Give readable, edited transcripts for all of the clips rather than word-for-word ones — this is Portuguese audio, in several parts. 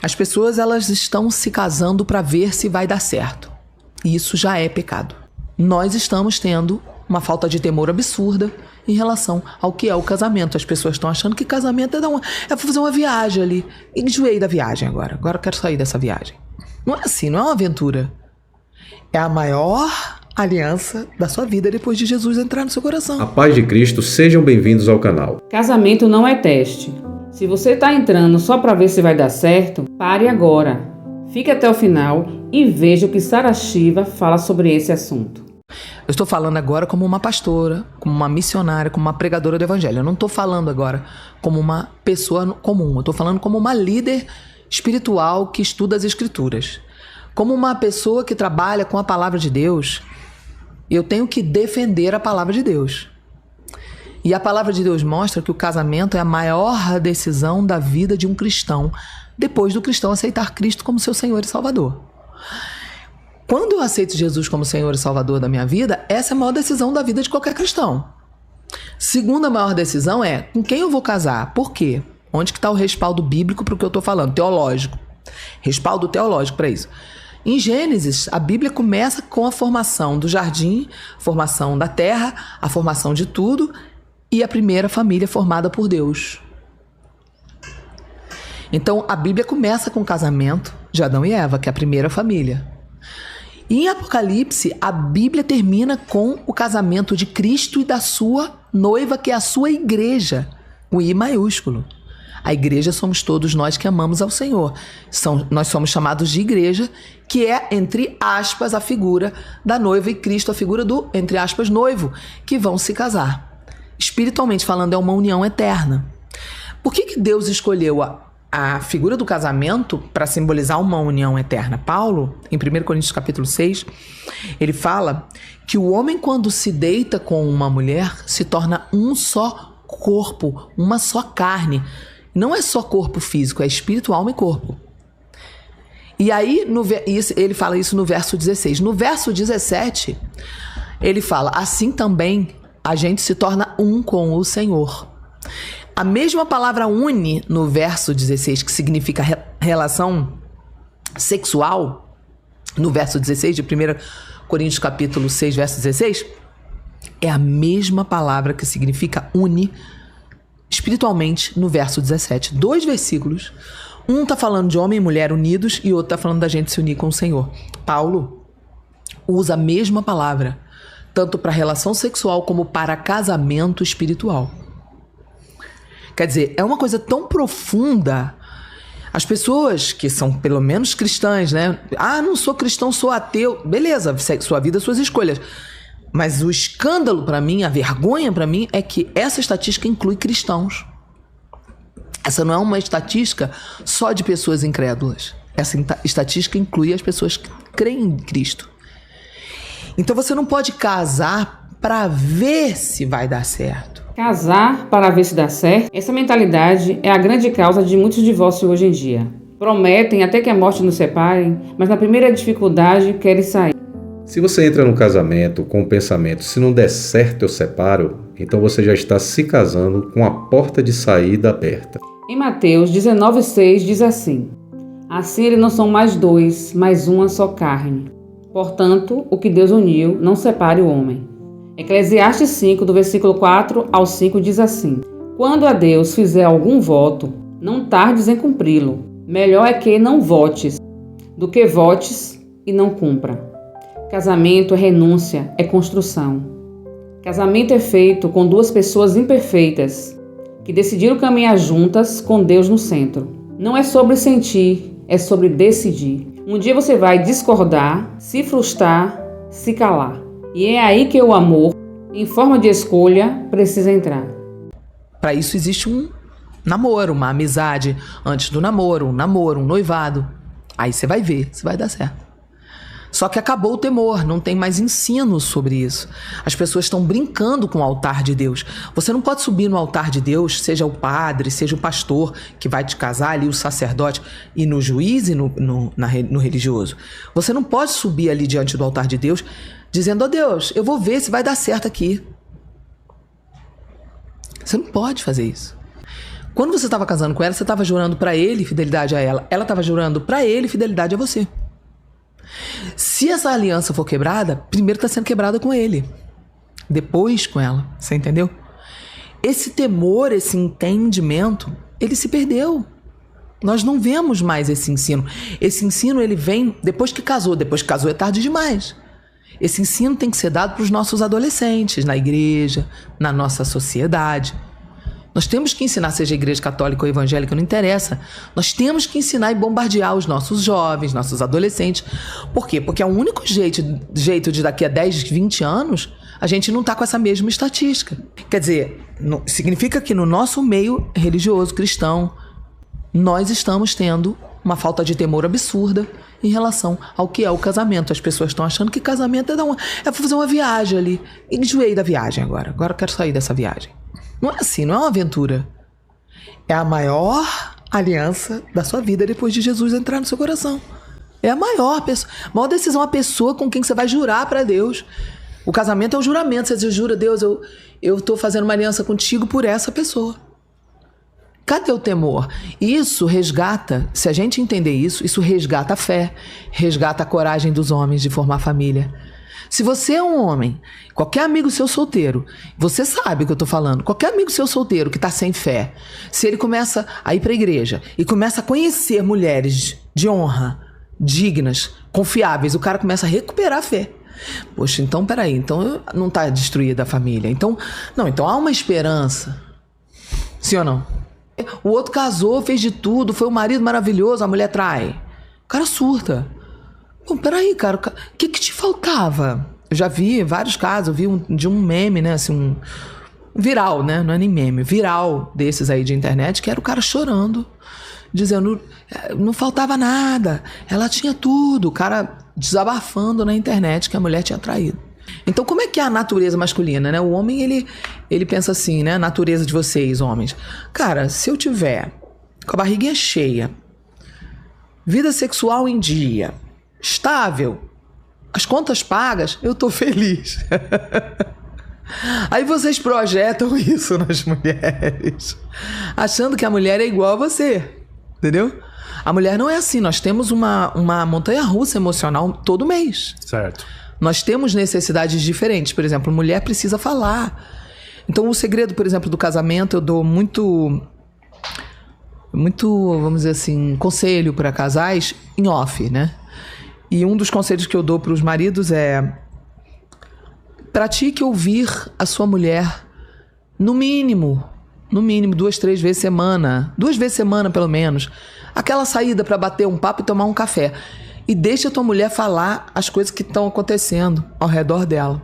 As pessoas, elas estão se casando para ver se vai dar certo. E isso já é pecado. Nós estamos tendo uma falta de temor absurda em relação ao que é o casamento. As pessoas estão achando que casamento é fazer uma viagem ali. Enjoei da viagem agora. Agora eu quero sair dessa viagem. Não é assim, não é uma aventura. É a maior aliança da sua vida depois de Jesus entrar no seu coração. A paz de Cristo, sejam bem-vindos ao canal. Casamento não é teste. Se você está entrando só para ver se vai dar certo, pare agora. Fique até o final e veja o que Sarah Shiva fala sobre esse assunto. Eu estou falando agora como uma pastora, como uma missionária, como uma pregadora do evangelho. Eu não estou falando agora como uma pessoa comum. Eu estou falando como uma líder espiritual que estuda as escrituras. Como uma pessoa que trabalha com a palavra de Deus, eu tenho que defender a palavra de Deus. E a palavra de Deus mostra que o casamento é a maior decisão da vida de um cristão, depois do cristão aceitar Cristo como seu Senhor e Salvador. Quando eu aceito Jesus como Senhor e Salvador da minha vida, essa é a maior decisão da vida de qualquer cristão. Segunda maior decisão é com quem eu vou casar. Por quê? Onde que está o respaldo bíblico para o que eu estou falando? Teológico. Respaldo teológico para isso. Em Gênesis, a Bíblia começa com a formação do jardim, formação da terra, a formação de tudo e a primeira família formada por Deus. Então, a Bíblia começa com o casamento de Adão e Eva, que é a primeira família. E em Apocalipse, a Bíblia termina com o casamento de Cristo e da sua noiva, que é a sua igreja, o I maiúsculo. A igreja somos todos nós que amamos ao Senhor. Nós somos chamados de igreja, que é, entre aspas, a figura da noiva e Cristo, a figura do, entre aspas, noivo, que vão se casar. Espiritualmente falando, é uma união eterna. Por que Deus escolheu a figura do casamento para simbolizar uma união eterna? Paulo, em 1 Coríntios capítulo 6, ele fala que o homem, quando se deita com uma mulher, se torna um só corpo, uma só carne. Não é só corpo físico, é espírito, alma e corpo. E aí, ele fala isso no verso 16. No verso 17, ele fala, assim também a gente se torna um com o Senhor. A mesma palavra une no verso 16, que significa relação sexual, no verso 16 de 1 Coríntios capítulo 6, verso 16, é a mesma palavra que significa une espiritualmente no verso 17. 2 versículos. Um está falando de homem e mulher unidos e outro está falando da gente se unir com o Senhor. Paulo usa a mesma palavra, tanto para relação sexual como para casamento espiritual. Quer dizer, é uma coisa tão profunda. As pessoas que são pelo menos cristãs, né? Ah, não sou cristão, sou ateu. Beleza, sua vida, suas escolhas. Mas o escândalo para mim, a vergonha para mim, é que essa estatística inclui cristãos. Essa não é uma estatística só de pessoas incrédulas. Essa estatística inclui as pessoas que creem em Cristo. Então você não pode casar para ver se vai dar certo. Casar para ver se dá certo, essa mentalidade é a grande causa de muitos divórcios hoje em dia. Prometem até que a morte nos separe, mas na primeira dificuldade querem sair. Se você entra no casamento com o pensamento, se não der certo eu separo, então você já está se casando com a porta de saída aberta. Em Mateus 19,6 diz assim: assim eles não são mais dois, mas uma só carne. Portanto, o que Deus uniu, não separe o homem. Eclesiastes 5, do versículo 4 ao 5 diz assim: quando a Deus fizer algum voto, não tardes em cumpri-lo. Melhor é que não votes, do que votes e não cumpra. Casamento é renúncia, é construção. Casamento é feito com duas pessoas imperfeitas, que decidiram caminhar juntas com Deus no centro. Não é sobre sentir, é sobre decidir. Um dia você vai discordar, se frustrar, se calar. E é aí que o amor, em forma de escolha, precisa entrar. Para isso existe um namoro, uma amizade antes do namoro, um noivado. Aí você vai ver se vai dar certo. Só que acabou o temor, não tem mais ensino sobre isso. As pessoas estão brincando com o altar de Deus. Você não pode subir no altar de Deus, seja o padre, seja o pastor que vai te casar ali, o sacerdote, e no juiz e no religioso. Você não pode subir ali diante do altar de Deus dizendo: ó Deus, eu vou ver se vai dar certo aqui. Você não pode fazer isso. Quando você estava casando com ela, você estava jurando para ele fidelidade a ela. Ela estava jurando para ele fidelidade a você. Se essa aliança for quebrada, primeiro está sendo quebrada com ele. Depois com ela. Você entendeu? Esse temor, esse entendimento, ele se perdeu. Nós não vemos mais esse ensino. Esse ensino, ele vem depois que casou. Depois que casou é tarde demais. Esse ensino tem que ser dado para os nossos adolescentes, na igreja, na nossa sociedade. Nós temos que ensinar, seja igreja católica ou evangélica, não interessa. Nós temos que ensinar e bombardear os nossos jovens, nossos adolescentes. Por quê? Porque é o único jeito de daqui a 10, 20 anos, a gente não está com essa mesma estatística. Quer dizer, significa que no nosso meio religioso, cristão, nós estamos tendo uma falta de temor absurda em relação ao que é o casamento. As pessoas estão achando que casamento é fazer uma viagem ali. Enjoei da viagem agora. Agora eu quero sair dessa viagem. Não é assim, não é uma aventura. É a maior aliança da sua vida depois de Jesus entrar no seu coração. É a maior decisão, a pessoa com quem você vai jurar para Deus. O casamento é um juramento. Você jura, Deus, eu estou fazendo uma aliança contigo por essa pessoa. Cadê o temor? Isso resgata, se a gente entender isso, isso resgata a fé, resgata a coragem dos homens de formar família. Se você é um homem, qualquer amigo seu solteiro, você sabe o que eu tô falando, qualquer amigo seu solteiro que tá sem fé, se ele começa a ir pra igreja e começa a conhecer mulheres de honra, dignas, confiáveis, o cara começa a recuperar a fé. Poxa, então peraí, então não tá destruída a família. Então há uma esperança. Sim ou não? O outro casou, fez de tudo, foi um marido maravilhoso, a mulher trai. O cara surta. Bom, peraí, cara, o que te faltava? Eu já vi vários casos, eu vi de um meme, né, assim, um viral, né, não é nem meme, viral desses aí de internet, que era o cara chorando, dizendo, não faltava nada, ela tinha tudo, o cara desabafando na internet que a mulher tinha traído. Então, como é que é a natureza masculina, né? O homem, ele pensa assim, né, a natureza de vocês, homens. Cara, se eu tiver com a barriguinha cheia, vida sexual em dia, estável, as contas pagas, eu tô feliz. Aí vocês projetam isso nas mulheres, achando que a mulher é igual a você, entendeu? A mulher não é assim, nós temos uma montanha-russa emocional todo mês. Certo. Nós temos necessidades diferentes. Por exemplo, mulher precisa falar. Então, o segredo, por exemplo, do casamento, eu dou muito, vamos dizer assim, conselho para casais em off, né? E um dos conselhos que eu dou para os maridos é: pratique ouvir a sua mulher no mínimo 2, 3 vezes semana. 2 vezes semana, pelo menos. Aquela saída para bater um papo e tomar um café. E deixa a tua mulher falar as coisas que estão acontecendo ao redor dela.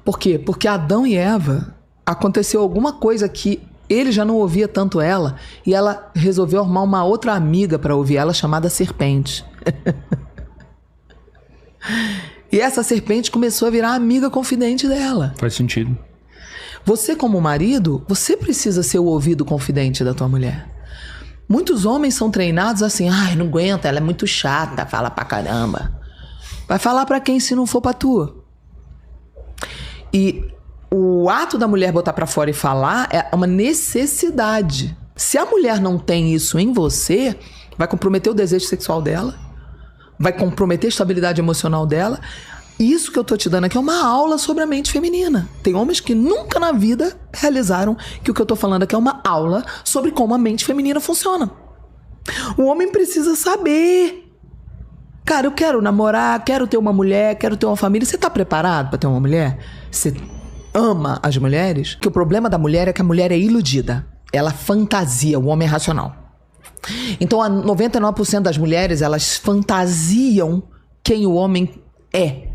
Por quê? Porque Adão e Eva, aconteceu alguma coisa que ele já não ouvia tanto ela, e ela resolveu arrumar uma outra amiga para ouvir ela, chamada serpente. E essa serpente começou a virar amiga confidente dela. Faz sentido. Você, como marido, você precisa ser o ouvido confidente da tua mulher. Muitos homens são treinados assim, ai, não aguenta, ela é muito chata, fala pra caramba. Vai falar pra quem se não for pra tu? E o ato da mulher botar pra fora e falar é uma necessidade. Se a mulher não tem isso em você, vai comprometer o desejo sexual dela, vai comprometer a estabilidade emocional dela. Isso que eu tô te dando aqui é uma aula sobre a mente feminina. Tem homens que nunca na vida realizaram que o que eu tô falando aqui é uma aula sobre como a mente feminina funciona. O homem precisa saber. Cara, eu quero namorar, quero ter uma mulher, quero ter uma família. Você tá preparado pra ter uma mulher? Você ama as mulheres? Porque o problema da mulher é que a mulher é iludida. Ela fantasia, o homem é racional. Então, 99% das mulheres, elas fantasiam quem o homem é.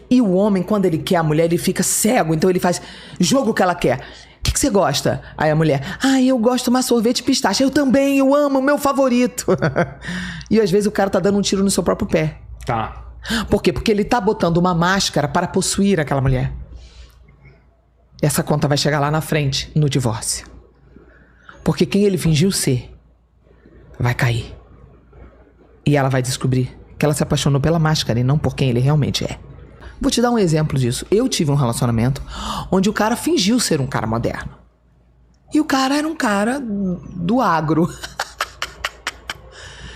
E o homem, quando ele quer a mulher, ele fica cego. Então ele faz jogo que ela quer. O que você gosta? Aí a mulher, eu gosto de uma sorvete pistache. Eu também, eu amo, meu favorito. E às vezes o cara tá dando um tiro no seu próprio pé. Tá. Por quê? Porque ele tá botando uma máscara para possuir aquela mulher. Essa conta vai chegar lá na frente, no divórcio. Porque quem ele fingiu ser vai cair. E ela vai descobrir que ela se apaixonou pela máscara e não por quem ele realmente é. Vou te dar um exemplo disso. Eu tive um relacionamento onde o cara fingiu ser um cara moderno. E o cara era um cara do agro.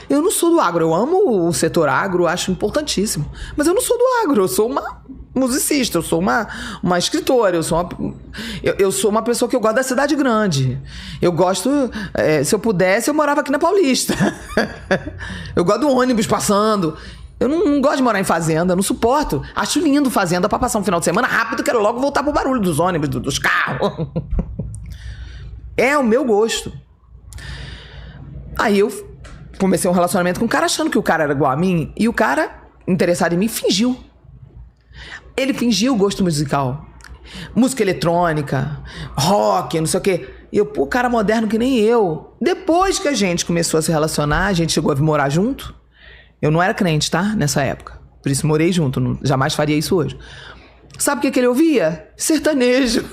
Eu não sou do agro, eu amo o setor agro, acho importantíssimo. Mas eu não sou do agro, eu sou uma musicista, eu sou uma escritora, eu sou uma pessoa que eu gosto da cidade grande. Eu gosto, se eu pudesse, eu morava aqui na Paulista. Eu gosto do ônibus passando. Eu não gosto de morar em fazenda, não suporto. Acho lindo fazenda pra passar um final de semana rápido, quero logo voltar pro barulho dos ônibus, dos carros. É o meu gosto. Aí eu comecei um relacionamento com um cara achando que o cara era igual a mim. E o cara, interessado em mim, fingiu. Ele fingiu gosto musical. Música eletrônica, rock, não sei o quê. E eu, pô, cara moderno que nem eu. Depois que a gente começou a se relacionar, a gente chegou a morar junto. Eu não era crente, tá? Nessa época. Por isso morei junto. Jamais faria isso hoje. Sabe o que ele ouvia? Sertanejo.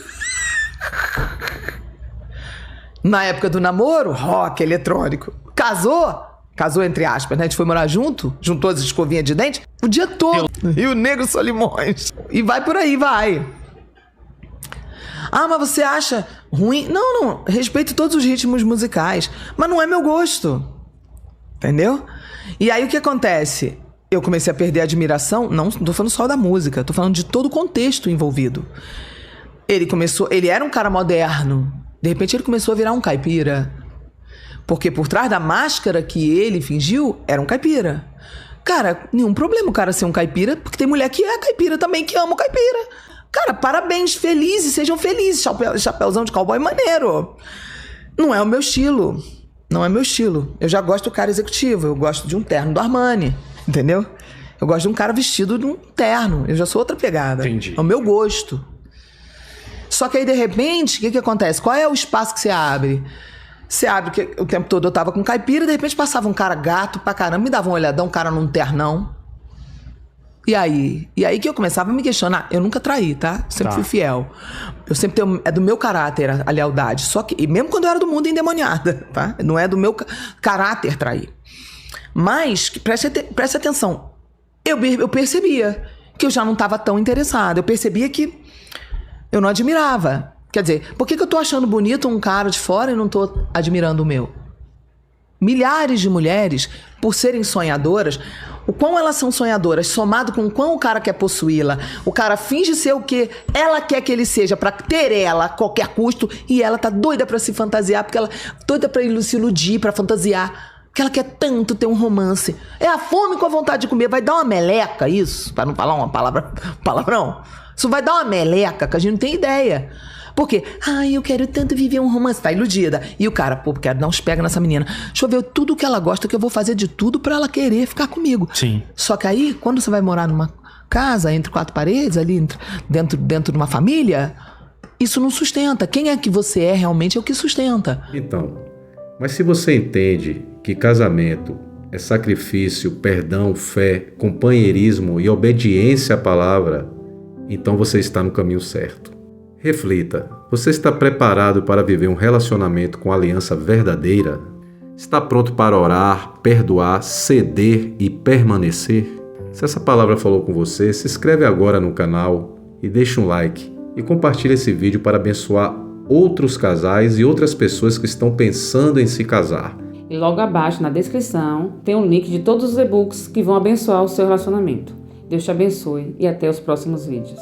Na época do namoro, rock eletrônico. Casou entre aspas, né? A gente foi morar junto, juntou as escovinhas de dente o dia todo. E o Negro Solimões. E vai por aí, vai. Ah, mas você acha ruim? Não. Respeito todos os ritmos musicais. Mas não é meu gosto. Entendeu? E aí o que acontece? Eu comecei a perder a admiração. Não tô falando só da música. Tô falando de todo o contexto envolvido. Ele era um cara moderno. De repente ele começou a virar um caipira. Porque por trás da máscara que ele fingiu, era um caipira. Cara, nenhum problema o cara ser um caipira, porque tem mulher que é caipira também, que ama o caipira. Cara, parabéns, felizes, sejam felizes. Chapéuzão de cowboy maneiro. Não é o meu estilo. Não é meu estilo. Eu já gosto do cara executivo, eu gosto de um terno do Armani, entendeu? Eu gosto de um cara vestido de um terno. Eu já sou outra pegada. Entendi. É o meu gosto. Só que aí, de repente, o que acontece? Qual é o espaço que você abre? Você abre que o tempo todo eu tava com caipira e de repente passava um cara gato pra caramba, me dava um olhadão, um cara num ternão. E aí que eu começava a me questionar. Eu nunca traí, tá? Sempre fui fiel. Eu sempre tenho... É do meu caráter a lealdade. Só que... E mesmo quando eu era do mundo endemoniada, tá? Não é do meu caráter trair. Mas, preste atenção. Eu percebia que eu já não tava tão interessada. Eu percebia que eu não admirava. Quer dizer, por que eu tô achando bonito um cara de fora e não tô admirando o meu? Milhares de mulheres, por serem sonhadoras, o quão elas são sonhadoras, somado com o quão o cara quer possuí-la, o cara finge ser o que ela quer que ele seja pra ter ela a qualquer custo, e ela tá doida pra se fantasiar, porque ela doida pra se iludir, pra fantasiar, porque ela quer tanto ter um romance. É a fome com a vontade de comer, vai dar uma meleca isso, pra não falar uma palavrão. Isso vai dar uma meleca que a gente não tem ideia. Por quê? Eu quero tanto viver um romance. Tá iludida. E o cara, quero dar uns pega nessa menina. Deixa eu ver tudo que ela gosta, que eu vou fazer de tudo pra ela querer ficar comigo. Sim. Só que aí, quando você vai morar numa casa, entre quatro paredes, ali dentro de uma família, isso não sustenta. Quem é que você é realmente é o que sustenta. Então, mas se você entende que casamento é sacrifício, perdão, fé, companheirismo e obediência à palavra, então você está no caminho certo. Reflita, você está preparado para viver um relacionamento com aliança verdadeira? Está pronto para orar, perdoar, ceder e permanecer? Se essa palavra falou com você, se inscreve agora no canal e deixa um like. E compartilhe esse vídeo para abençoar outros casais e outras pessoas que estão pensando em se casar. E logo abaixo, na descrição, tem um link de todos os e-books que vão abençoar o seu relacionamento. Deus te abençoe e até os próximos vídeos.